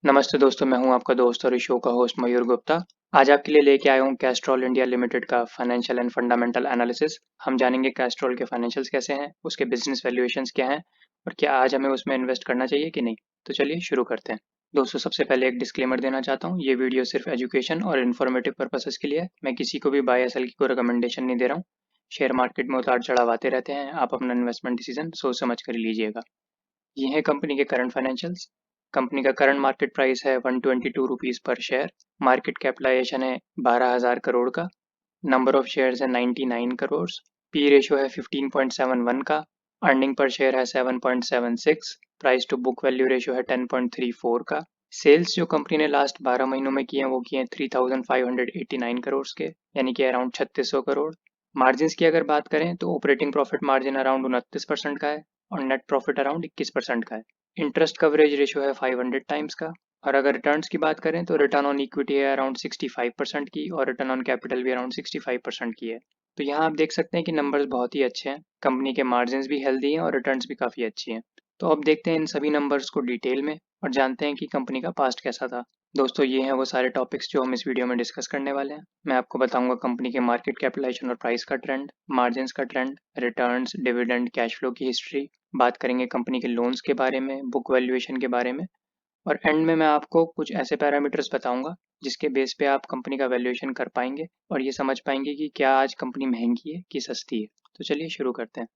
नमस्ते दोस्तों, मैं हूं आपका दोस्त और इस शो का होस्ट मयूर गुप्ता। आज आपके लिए लेके आया हूं कैस्ट्रॉल इंडिया लिमिटेड का फाइनेंशियल एंड फंडामेंटल एनालिसिस। हम जानेंगे कैस्ट्रॉल के फाइनेंशियल्स कैसे हैं, उसके बिजनेस वैल्यूएशंस क्या हैं और क्या आज हमें उसमें इन्वेस्ट करना चाहिए कि नहीं। तो चलिए शुरू करते हैं। दोस्तों, सबसे पहले एक डिस्क्लेमर देना चाहता हूँ। ये वीडियो सिर्फ एजुकेशन और इन्फॉर्मेटिव पर्पसेस के लिए है। मैं किसी को भी बाय या सेल की कोई रिकमेंडेशन नहीं दे रहा हूँ। शेयर मार्केट में उतार चढ़ाव आते रहते हैं, आप अपना इन्वेस्टमेंट डिसीजन सोच समझ कर लीजिएगा। ये है कंपनी के करंट फाइनेंशियल्स। कंपनी का करंट मार्केट प्राइस है 122 रुपीज़ पर शेयर। मार्केट कैपिटलाइजेशन है 12,000 करोड़ का। नंबर ऑफ शेयर्स है 99 करोड़। पी रेशियो है 15.71 का। अर्निंग पर शेयर है 7.76। Price to book value ratio है 10.34 का। सेल्स जो कंपनी ने लास्ट 12 महीनों में किए हैं वो किए हैं 3,589 करोड़ के, यानी कि अराउंड 3600 करोड़। मार्जिन्स की अगर बात करें तो ऑपरेटिंग प्रॉफिट मार्जिन अराउंड 29% का है और नेट प्रॉफिट अराउंड 21% का है। इंटरेस्ट कवरेज रेशियो है 500 टाइम्स का। और अगर रिटर्न्स की बात करें तो रिटर्न ऑन इक्विटी है अराउंड 65% की और रिटर्न ऑन कैपिटल भी अराउंड 65% की है। तो यहाँ आप देख सकते हैं कि नंबर्स बहुत ही अच्छे हैं। कंपनी के मार्जिन्स भी हेल्दी हैं और रिटर्न्स भी काफ़ी अच्छी हैं। तो अब देखते हैं इन सभी नंबर्स को डिटेल में और जानते हैं कि कंपनी का पास्ट कैसा था। दोस्तों, ये हैं वो सारे टॉपिक्स जो हम इस वीडियो में डिस्कस करने वाले हैं। मैं आपको बताऊंगा कंपनी के मार्केट कैपिटलाइजेशन और प्राइस का ट्रेंड, मार्जिन्स का trend, returns, dividend, cash flow की हिस्ट्री। बात करेंगे कंपनी के लोन्स के बारे में, बुक वैल्यूएशन के बारे में और एंड में मैं आपको कुछ ऐसे पैरामीटर्स बताऊंगा जिसके बेस पे आप कंपनी का वैल्यूएशन कर पाएंगे और ये समझ पाएंगे कि क्या आज कंपनी महंगी है कि सस्ती है। तो चलिए शुरू करते हैं।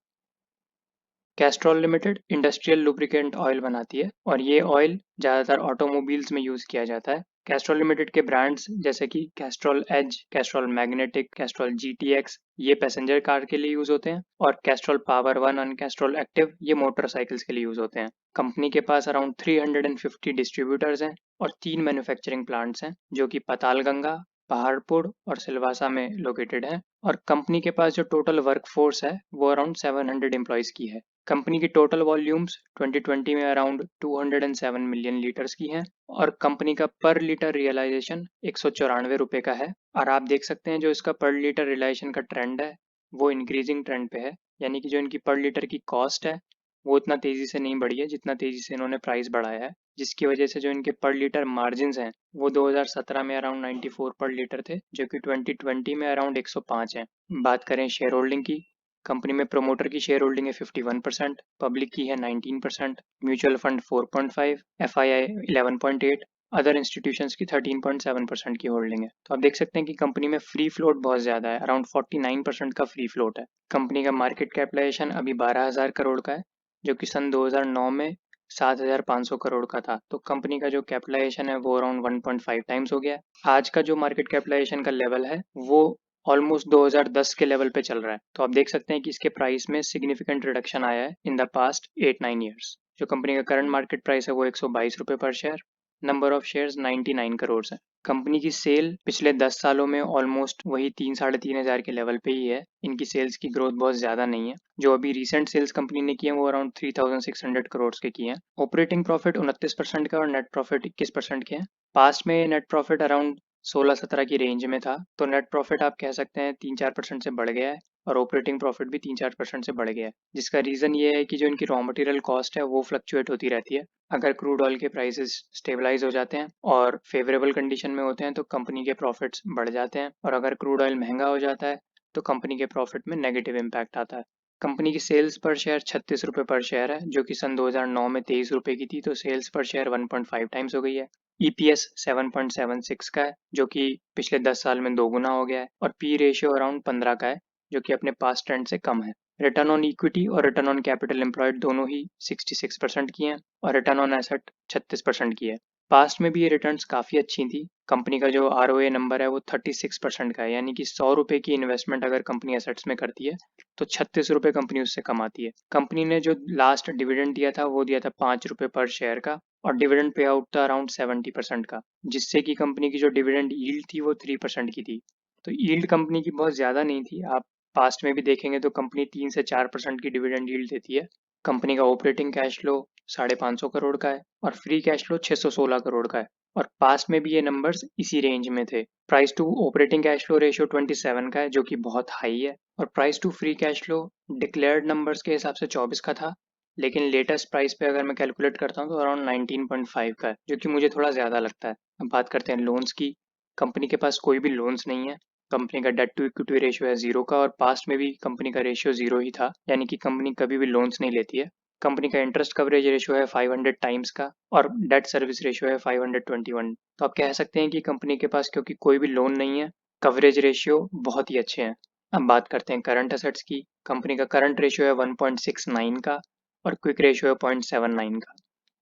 Castrol limited industrial lubricant oil बनाती है और ये ऑयल ज़्यादातर ऑटोमोबाइल्स में यूज़ किया जाता है। कैस्ट्रॉल लिमिटेड के ब्रांड्स जैसे कि Castrol Edge, Castrol Magnatec, Castrol GTX ये पैसेंजर कार के लिए यूज़ होते हैं और कैस्ट्रॉल पावर वन और कैस्ट्रॉल एक्टिव ये मोटरसाइकिल्स के लिए यूज़ होते हैं। कंपनी के पास अराउंड 350 डिस्ट्रीब्यूटर्स हैं और 3 मैन्युफैक्चरिंग प्लांट्स हैं जो कि पातालगंगा, पहाड़पुर और सिलवासा में लोकेटेड है। और कंपनी के पास जो टोटल वर्कफोर्स है वो अराउंड 700 एम्प्लॉयज़ की है। कंपनी की टोटल वॉल्यूम्स 2020 में अराउंड 207 मिलियन लीटर्स की हैं और कंपनी का पर लीटर रियलाइजेशन 194 रुपये का है। और आप देख सकते हैं जो इसका पर लीटर रियलाइजेशन का ट्रेंड है वो इंक्रीजिंग ट्रेंड पे है, यानी कि जो इनकी पर लीटर की कॉस्ट है वो इतना तेज़ी से नहीं बढ़ी है जितना तेज़ी से इन्होंने प्राइस बढ़ाया है, जिसकी वजह से जो इनके पर लीटर मार्जिन हैं वो 2017 में अराउंड 94 पर लीटर थे जो कि 2020 में अराउंड 105 हैं। बात करें शेयर होल्डिंग की, कंपनी में प्रमोटर की शेयर होल्डिंग है 51%, पब्लिक की है 19%, mutual fund 4.5, FII 11.8, other institutions की 13.7% की होल्डिंग है। तो आप देख सकते हैं कि कंपनी में फ्री फ्लोट बहुत ज़्यादा है, अराउंड 49% का फ्री फ्लोट है। कंपनी का मार्केट कैपिटलाइजेशन अभी 12,000 करोड़ का है जो कि सन 2009 में 7,500 करोड़ का था। तो कंपनी का जो कैपिटलाइजेशन है वो अराउंड 1.5 टाइम्स हो गया है। आज का जो मार्केट कैपिटलाइजेशन का लेवल है वो ऑलमोस्ट 2010 के लेवल पे चल रहा है। तो आप देख सकते हैं कि इसके प्राइस में सिग्निफिकेंट रिडक्शन आया है इन द पास्ट 8-9 ईयर्स। जो कंपनी का करंट मार्केट प्राइस है वो 122 रुपये पर share. Number of shares 99 crore है। कंपनी की सेल पिछले 10 सालों में ऑलमोस्ट वही 3-3,500 के लेवल पे ही है। इनकी सेल्स की ग्रोथ बहुत ज़्यादा नहीं है। जो अभी रिसेंट सेल्स कंपनी ने किए हैं वो अराउंड 3,600 करोड़ के किए हैं। ऑपरेटिंग प्रॉफिट 29% का और नेट प्रॉफिट 21% के हैं। पास्ट में नेट प्रॉफिट अराउंड 16-17 की रेंज में था, तो नेट प्रॉफिट आप कह सकते हैं 3-4% से बढ़ गया है और ऑपरेटिंग प्रॉफिट भी 3-4% से बढ़ गया है, जिसका रीज़न ये है कि जो इनकी रॉ मटेरियल कॉस्ट है वो फ्लक्चुएट होती रहती है। अगर क्रूड ऑयल के प्राइसेस स्टेबलाइज हो जाते हैं और फेवरेबल कंडीशन में होते हैं तो कंपनी के प्रॉफिट्स बढ़ जाते हैं और अगर क्रूड ऑयल महंगा हो जाता है तो कंपनी के प्रॉफिट में नेगेटिव इम्पैक्ट आता है। कंपनी की सेल्स पर शेयर 36 रुपये पर शेयर है जो कि सन 2009 में 23 रुपये की थी, तो सेल्स पर शेयर 1.5 टाइम्स हो गई है। ईपीएस 7.76 का है जो कि पिछले 10 साल में दोगुना हो गया है और पी रेशियो अराउंड 15 का है जो कि अपने पास्ट ट्रेंड से कम है। रिटर्न ऑन इक्विटी और रिटर्न ऑन कैपिटल एम्प्लॉयड दोनों ही 66% की हैं और रिटर्न ऑन एसेट 36% की है। पास्ट में भी ये रिटर्न्स काफ़ी अच्छी थी। कंपनी का जो आरओए नंबर है वो 36% का है, यानी कि 100 रुपये की इन्वेस्टमेंट अगर कंपनी एसेट्स में करती है तो 36 रुपये कंपनी उससे कमाती है। कंपनी ने जो लास्ट डिविडेंड दिया था वो दिया था 5 रुपये पर शेयर का और डिविडेंड पे आउट था अराउंड 70% का, जिससे कि कंपनी की जो डिविडेंड यील्ड थी वो 3% की थी। तो यील्ड कंपनी की बहुत ज़्यादा नहीं थी। आप पास्ट में भी देखेंगे तो कंपनी 3 से 4% की डिविडेंड यील्ड देती है। कंपनी का ऑपरेटिंग कैश फ्लो 550 करोड़ का है और फ्री कैश फ्लो 616 करोड़ का है और पास्ट में भी ये नंबर्स इसी रेंज में थे। Price to operating cash flow ratio 27 का है जो कि बहुत हाई है और price to free cash flow declared numbers के हिसाब से 24 का था लेकिन लेटेस्ट प्राइस पे अगर मैं कैलकुलेट करता हूँ तो अराउंड 19.5 का है, जो कि मुझे थोड़ा ज़्यादा लगता है। अब बात करते हैं लोन्स की। कंपनी के पास कोई भी लोन्स नहीं है। कंपनी का डेट टू इक्विटी रेशियो है 0 का, और पास्ट में भी कंपनी का रेशियो 0 ही था, यानी कि कंपनी कभी भी लोन्स नहीं लेती है। कंपनी का इंटरेस्ट कवरेज रेशियो है 500 टाइम्स का, और डेट सर्विस रेशियो है 521। तो आप कह सकते हैं कि कंपनी के पास क्योंकि कोई भी लोन नहीं है, कवरेज रेशियो बहुत ही अच्छे हैं। अब बात करते हैं करंट असेट्स की। कंपनी का करंट रेशियो है 1.69 का, और क्विक रेशियो है 0.79 का,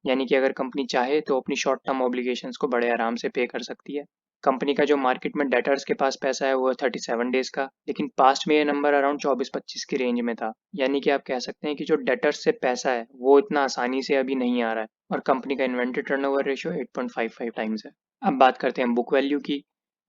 यानी कि अगर कंपनी चाहे तो अपनी शॉर्ट टर्म ऑब्लिगेशंस को बड़े आराम से पे कर सकती है। कंपनी का जो मार्केट में डेटर्स के पास पैसा है वो है 37 डेज का, लेकिन पास्ट में ये नंबर अराउंड 24-25 की रेंज में था, यानी कि आप कह सकते हैं कि जो डेटर्स से पैसा है वो इतना आसानी से अभी नहीं आ रहा है। और कंपनी का इन्वेंट्री टर्नओवर रेशियो 8.55 टाइम्स है। अब बात करते हैं बुक वैल्यू की।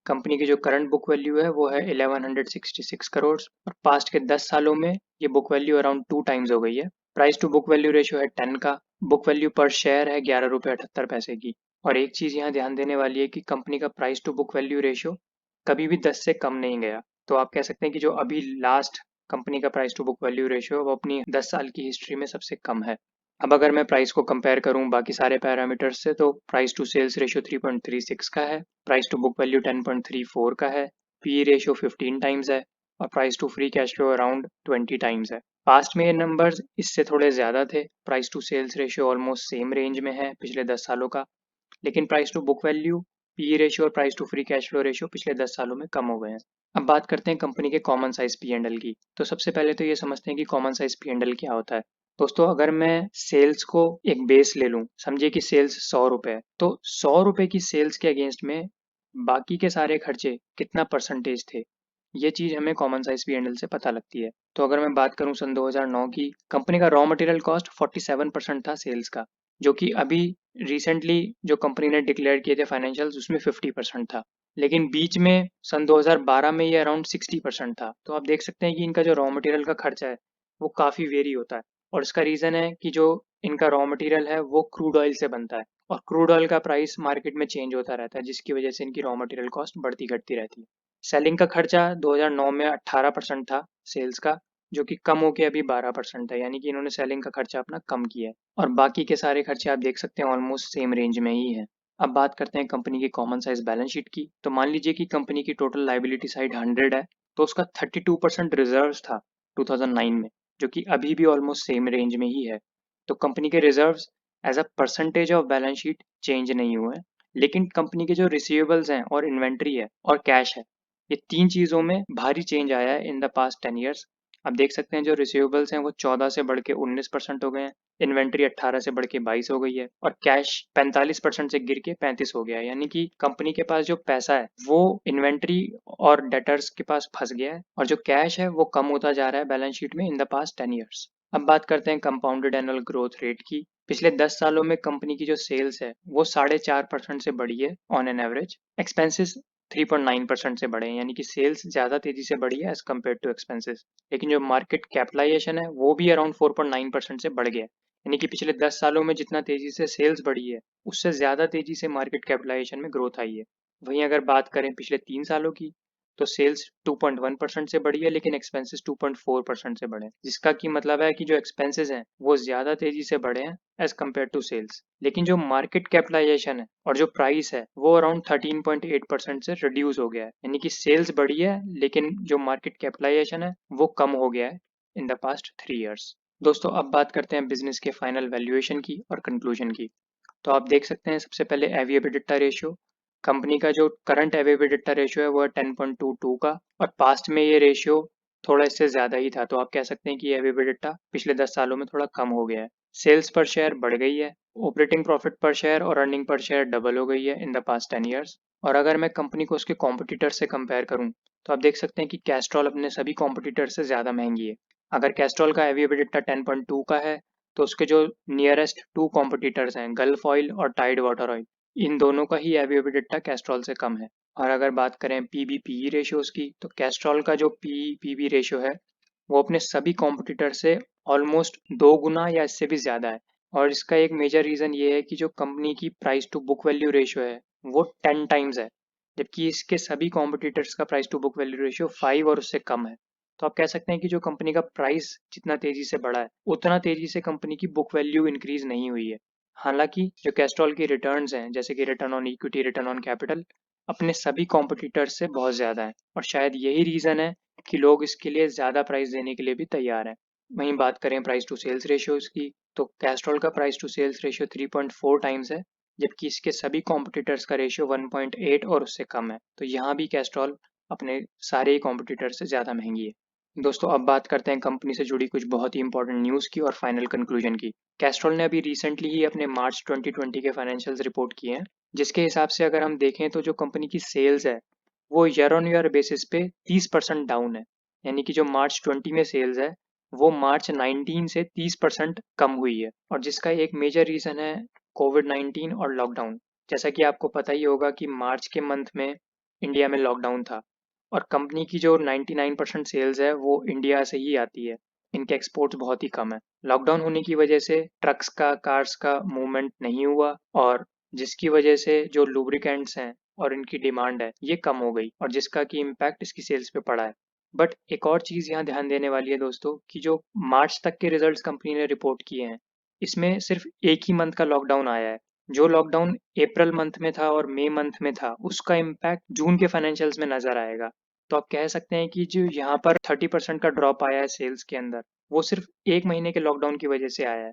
कंपनी की जो करंट बुक वैल्यू है वो है 1166 करोड़, और पास्ट के 10 सालों में ये बुक वैल्यू अराउंड 2 टाइम्स हो गई है। Price to book value ratio है 10 का। बुक वैल्यू पर शेयर है 11 रुपये 78 पैसे की। और एक चीज़ यहाँ ध्यान देने वाली है कि कंपनी का price to book value ratio कभी भी 10 से कम नहीं गया। तो आप कह सकते हैं कि जो अभी लास्ट कंपनी का price to book value ratio है वो अपनी 10 साल की हिस्ट्री में सबसे कम है। अब अगर मैं प्राइस को कंपेयर करूं बाकी सारे पैरामीटर्स से, तो प्राइस टू सेल्स रेशियो 3.36 का है, प्राइस टू बुक वैल्यू 10.34 का है, पी रेशियो 15 टाइम्स है, और price to free cash flow around 20 times है। पास्ट में ये नंबर्स इससे थोड़े ज़्यादा थे। Price to sales ratio almost same range में है पिछले 10 सालों का, लेकिन price to book value, P ratio और price to free cash flow ratio पिछले 10 सालों में कम हो गए हैं। अब बात करते हैं कंपनी के common size P and L की। तो सबसे पहले तो ये समझते हैं कि common size P and L क्या होता है। दोस्तों, अगर मैं सेल्स को एक बेस ले लूं, समझिए कि सेल्स 100 रुपए है, तो 100 रुपए की सेल्स के अगेंस्ट में बाकी के सारे खर्चे कितना परसेंटेज थे, ये चीज हमें common size P and L से पता लगती है। तो अगर मैं बात करूं सन 2009 की, कंपनी का रॉ मटेरियल कॉस्ट 47% था सेल्स का, जो कि अभी रिसेंटली जो कंपनी ने डिक्लेयर किए थे फाइनेंशियल्स उसमें 50% था। लेकिन बीच में सन 2012 में ये अराउंड 60% था। तो आप देख सकते हैं कि इनका जो रॉ मटेरियल का खर्चा है वो काफ़ी वेरी होता है। और इसका रीज़न है कि जो इनका रॉ मटेरियल है वो क्रूड ऑयल से बनता है, और क्रूड ऑयल का प्राइस मार्केट में चेंज होता रहता है, जिसकी वजह से इनकी रॉ मटेरियल कॉस्ट बढ़ती घटती रहती है। सेलिंग का खर्चा 2009 में 18% था सेल्स का, जो कि कम होके अभी 12% है, यानी कि इन्होंने सेलिंग का खर्चा अपना कम किया है। और बाकी के सारे खर्चे आप देख सकते हैं ऑलमोस्ट सेम रेंज में ही है। अब बात करते हैं कंपनी की कॉमन साइज बैलेंस शीट की। तो मान लीजिए कि कंपनी की टोटल लाइबिलिटी साइड 100 है, तो उसका 32% रिजर्व था 2009 में, जो कि अभी भी ऑलमोस्ट सेम रेंज में ही है। तो कंपनी के reserves as a percentage of balance sheet change नहीं हुए हैं, लेकिन कंपनी के जो रिसीवेबल्स हैं और इन्वेंट्री है और कैश है, ये तीन चीज़ों में भारी चेंज आया है इन द पास्ट 10 ईयर्स। आप देख सकते हैं जो रिसीवेबल्स हैं वो 14 से बढ़ के 19% हो गए हैं, इन्वेंट्री 18 से बढ़ के 22 हो गई है, और कैश 45% से गिर के 35 हो गया है, यानी कि कंपनी के पास जो पैसा है वो इन्वेंट्री और डेटर्स के पास फंस गया है, और जो कैश है वो कम होता जा रहा है बैलेंस शीट में इन द पास्ट 10 ईयर्स। अब बात करते हैं कंपाउंडेड एनुअल ग्रोथ रेट की। पिछले 10 सालों में कंपनी की जो सेल्स है वो 4.5% से बढ़ी है ऑन एन एवरेज। एक्सपेंसेस 3.9% से बढ़े हैं, यानी कि सेल्स ज़्यादा तेजी से बढ़ी है एज कम्पेयर टू एक्सपेंसेस। लेकिन जो मार्केट कैपिटलाइजेशन है वो भी अराउंड 4.9% से बढ़ गया है, यानी कि पिछले 10 सालों में जितना तेजी से सेल्स बढ़ी है उससे ज़्यादा तेजी से मार्केट कैपिटलाइजेशन में ग्रोथ आई है। वहीं अगर बात करें पिछले 3 सालों की, तो सेल्स 2.1% से बढ़ी है, लेकिन एक्सपेंसेस 2.4% से बढ़े, जिसका की मतलब है कि जो एक्सपेंसेस हैं वो ज़्यादा तेजी से बढ़े हैं एज कम्पेयर टू सेल्स। लेकिन जो मार्केट कैपिटलाइजेशन है और जो प्राइस है वो अराउंड 13.8% से रिड्यूस हो गया है, यानी कि सेल्स बढ़ी है लेकिन जो मार्केट कैपिटलाइजेशन है वो कम हो गया है इन द पास्ट 3 ईयर्स। दोस्तों, अब बात करते हैं बिजनेस के फाइनल वैल्यूएशन की और कंक्लूजन की। तो आप देख सकते हैं सबसे पहले एवी एबिटिडा रेशियो। कंपनी का जो करंट एवी एबिटिडा रेशियो है वो है 10.22 का, और पास्ट में ये रेशियो थोड़ा इससे ज़्यादा ही था। तो आप कह सकते हैं कि एवी एबिटिडा पिछले 10 सालों में थोड़ा कम हो गया है। सेल्स पर शेयर बढ़ गई है, ऑपरेटिंग प्रॉफिट पर शेयर और अर्निंग पर शेयर डबल हो गई है इन द पास्ट 10 ईयर्स। और अगर मैं कंपनी को उसके कॉम्पिटिटर से कंपेयर करूं, तो आप देख सकते हैं कि कैस्ट्रॉल अपने सभी कॉम्पिटिटर से ज़्यादा महंगी है। अगर कैस्ट्रॉल का एवी एबिटिडा 10.2 का है, तो उसके जो नियरेस्ट टू कॉम्पिटिटर्स हैं गल्फ ऑयल और टाइड वाटर ऑयल, इन दोनों का ही एवी एबिटिडा कैस्ट्रॉल से कम है। और अगर बात करें पीबी पीई रेशियोज की, तो कैस्ट्रॉल का जो पी पीबी रेशियो है वो अपने सभी कॉम्पिटिटर से ऑलमोस्ट 2 गुना या इससे भी ज़्यादा है। और इसका एक मेजर रीज़न ये है कि जो कंपनी की price to book value ratio है वो 10 टाइम्स है, जबकि इसके सभी कॉम्पिटिटर्स का price to book value ratio 5 और उससे कम है। तो आप कह सकते हैं कि जो कंपनी का प्राइस जितना तेजी से बढ़ा है, उतना तेजी से कंपनी की बुक वैल्यू इंक्रीज नहीं हुई है। हालांकि जो कैस्ट्रॉल की रिटर्न्स हैं, जैसे कि return on equity, return on capital, अपने सभी कॉम्पिटिटर्स से बहुत ज़्यादा है, और शायद यही रीज़न है कि लोग इसके लिए ज़्यादा प्राइस देने के लिए भी तैयार हैं। वहीं बात करें प्राइस टू सेल्स रेशियोज की, तो कैस्ट्रॉल का price to sales ratio 3.4 times है, जबकि इसके सभी कॉम्पिटिटर्स का रेशियो 1.8 और उससे कम है। तो यहाँ भी कैस्ट्रॉल अपने सारे ही कॉम्पिटिटर से ज़्यादा महंगी है। दोस्तों, अब बात करते हैं कंपनी से जुड़ी कुछ बहुत ही इंपॉर्टेंट न्यूज़ की और फाइनल कंक्लूजन की। कैस्ट्रॉल ने अभी रिसेंटली ही अपने मार्च 2020 के फाइनेंशियल्स रिपोर्ट किए हैं, जिसके हिसाब से अगर हम देखें तो जो कंपनी की सेल्स है वो ईयर ऑन ईयर बेसिस पे 30% डाउन है। यानी कि जो मार्च 20 में सेल्स है वो मार्च 19 से 30% कम हुई है, और जिसका एक मेजर रीज़न है कोविड-19 और लॉकडाउन। जैसा कि आपको पता ही होगा कि मार्च के मंथ में इंडिया में लॉकडाउन था, और कंपनी की जो 99% सेल्स है वो इंडिया से ही आती है। इनके एक्सपोर्ट्स बहुत ही कम है। लॉकडाउन होने की वजह से ट्रक्स का, कार्स का मूवमेंट नहीं हुआ, और जिसकी वजह से जो लुब्रिकेंट्स हैं और इनकी डिमांड है ये कम हो गई, और जिसका कि इम्पैक्ट इसकी सेल्स पे पड़ा है। बट एक और चीज़ यहाँ ध्यान देने वाली है दोस्तों, कि जो मार्च तक के रिजल्ट्स कंपनी ने रिपोर्ट किए हैं, इसमें सिर्फ एक ही मंथ का लॉकडाउन आया है। जो लॉकडाउन अप्रैल मंथ में था और मई मंथ में था, उसका इम्पैक्ट जून के फाइनेंशियल्स में नजर आएगा। तो आप कह सकते हैं कि जो यहाँ पर 30% का ड्रॉप आया है सेल्स के अंदर, वो सिर्फ एक महीने के लॉकडाउन की वजह से आया है।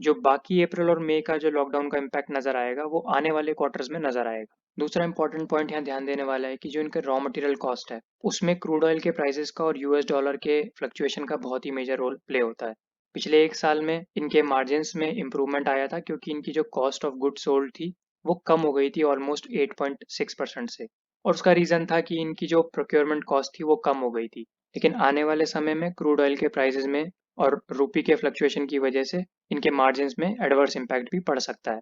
जो बाकी अप्रैल और मई का जो लॉकडाउन का इम्पैक्ट नजर आएगा वो आने वाले क्वार्टर्स में नजर आएगा। दूसरा इंपॉर्टेंट पॉइंट यहाँ ध्यान देने वाला है कि जो इनका रॉ मटेरियल कॉस्ट है, उसमें क्रूड ऑयल के प्राइसेस का और यूएस डॉलर के फ्लक्चुएशन का बहुत ही मेजर रोल प्ले होता है। पिछले एक साल में इनके मार्जिन्स में इंप्रूवमेंट आया था, क्योंकि इनकी जो कॉस्ट ऑफ गुड सोल्ड थी वो कम हो गई थी ऑलमोस्ट 8.6% से, और उसका रीज़न था कि इनकी जो प्रोक्योरमेंट कॉस्ट थी वो कम हो गई थी। लेकिन आने वाले समय में क्रूड ऑयल के प्राइसेस में और रुपी के फ्लक्चुएशन की वजह से इनके मार्जिन्स में एडवर्स इम्पैक्ट भी पड़ सकता है।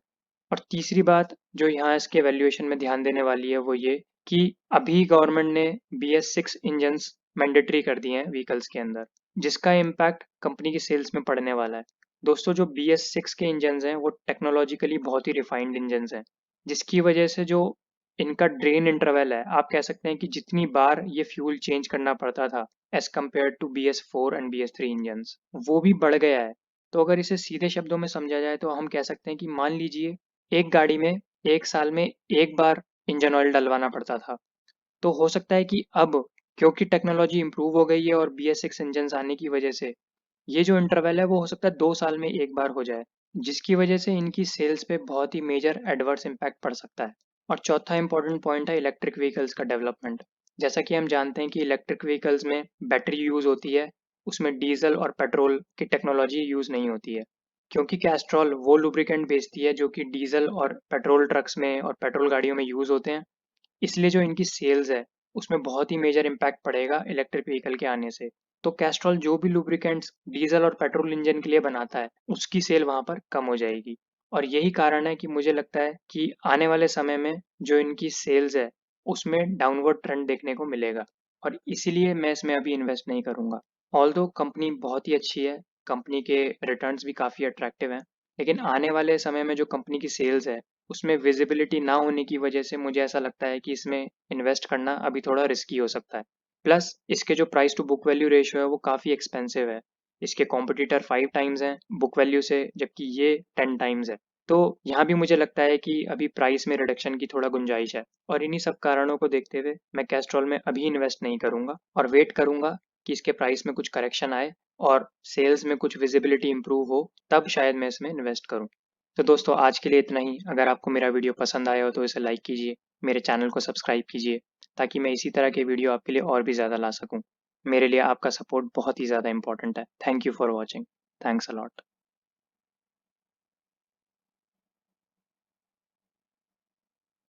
और तीसरी बात जो यहाँ इसके वैल्यूएशन में ध्यान देने वाली है वो ये कि अभी गवर्नमेंट ने BS6 इंजन्स मैंडेटरी कर दिए हैं व्हीकल्स के अंदर, जिसका इम्पैक्ट कंपनी की सेल्स में पड़ने वाला है। दोस्तों, जो BS6 के इंजन्स हैं वो टेक्नोलॉजिकली बहुत ही रिफाइंड इंजन्स हैं, जिसकी वजह से जो इनका ड्रेन इंटरवल है, आप कह सकते हैं कि जितनी बार ये फ्यूल चेंज करना पड़ता था as compare to BS4 and BS3 engines, वो भी बढ़ गया है। तो अगर इसे सीधे शब्दों में समझा जाए तो हम कह सकते हैं कि मान लीजिए एक गाड़ी में एक साल में एक बार इंजन ऑयल डलवाना पड़ता था, तो हो सकता है कि अब, क्योंकि टेक्नोलॉजी इंप्रूव हो गई है और BS6 इंजन आने की वजह से, ये जो इंटरवल है वो हो सकता है 2 साल में एक बार हो जाए, जिसकी वजह से इनकी सेल्स पे बहुत ही मेजर एडवर्स इम्पैक्ट पड़ सकता है। और चौथा इंपॉर्टेंट पॉइंट है इलेक्ट्रिक व्हीकल्स का डेवलपमेंट। जैसा कि हम जानते हैं कि इलेक्ट्रिक व्हीकल्स में बैटरी यूज़ होती है, उसमें डीजल और पेट्रोल की टेक्नोलॉजी यूज़ नहीं होती है, क्योंकि कैस्ट्रॉल वो लुब्रिकेंट बेचती है जो कि डीजल और पेट्रोल ट्रक्स में और पेट्रोल गाड़ियों में यूज़ होते हैं। इसलिए जो इनकी सेल्स है उसमें बहुत ही मेजर इम्पैक्ट पड़ेगा इलेक्ट्रिक व्हीकल के आने से। तो कैस्ट्रॉल जो भी लुब्रिकेंट्स डीजल और पेट्रोल इंजन के लिए बनाता है उसकी सेल वहाँ पर कम हो जाएगी, और यही कारण है कि मुझे लगता है कि आने वाले समय में जो इनकी सेल्स है उसमें डाउनवर्ड ट्रेंड देखने को मिलेगा, और इसीलिए मैं इसमें अभी इन्वेस्ट नहीं करूँगा। ऑल्दो कंपनी बहुत ही अच्छी है, कंपनी के रिटर्न्स भी काफ़ी अट्रैक्टिव हैं, लेकिन आने वाले समय में जो कंपनी की सेल्स है उसमें विजिबिलिटी ना होने की वजह से मुझे ऐसा लगता है कि इसमें इन्वेस्ट करना अभी थोड़ा रिस्की हो सकता है। प्लस इसके जो price to book value ratio है वो काफ़ी एक्सपेंसिव है। इसके कॉम्पिटिटर 5 टाइम्स हैं बुक वैल्यू से, जबकि ये 10 टाइम्स है। तो यहाँ भी मुझे लगता है कि अभी प्राइस में रिडक्शन की थोड़ा गुंजाइश है, और इन्हीं सब कारणों को देखते हुए मैं कैस्ट्रॉल में अभी इन्वेस्ट नहीं करूँगा, और वेट करूँगा कि इसके प्राइस में कुछ करेक्शन आए और सेल्स में कुछ विजिबिलिटी इंप्रूव हो, तब शायद मैं इसमें इन्वेस्ट करूँ। तो दोस्तों, आज के लिए इतना ही। अगर आपको मेरा वीडियो पसंद आया हो तो इसे लाइक कीजिए, मेरे चैनल को सब्सक्राइब कीजिए, ताकि मैं इसी तरह के वीडियो आपके लिए और भी ज़्यादा ला सकूँ। मेरे लिए आपका सपोर्ट बहुत ही ज़्यादा इंपॉर्टेंट है। Thank you for watching. Thanks a lot.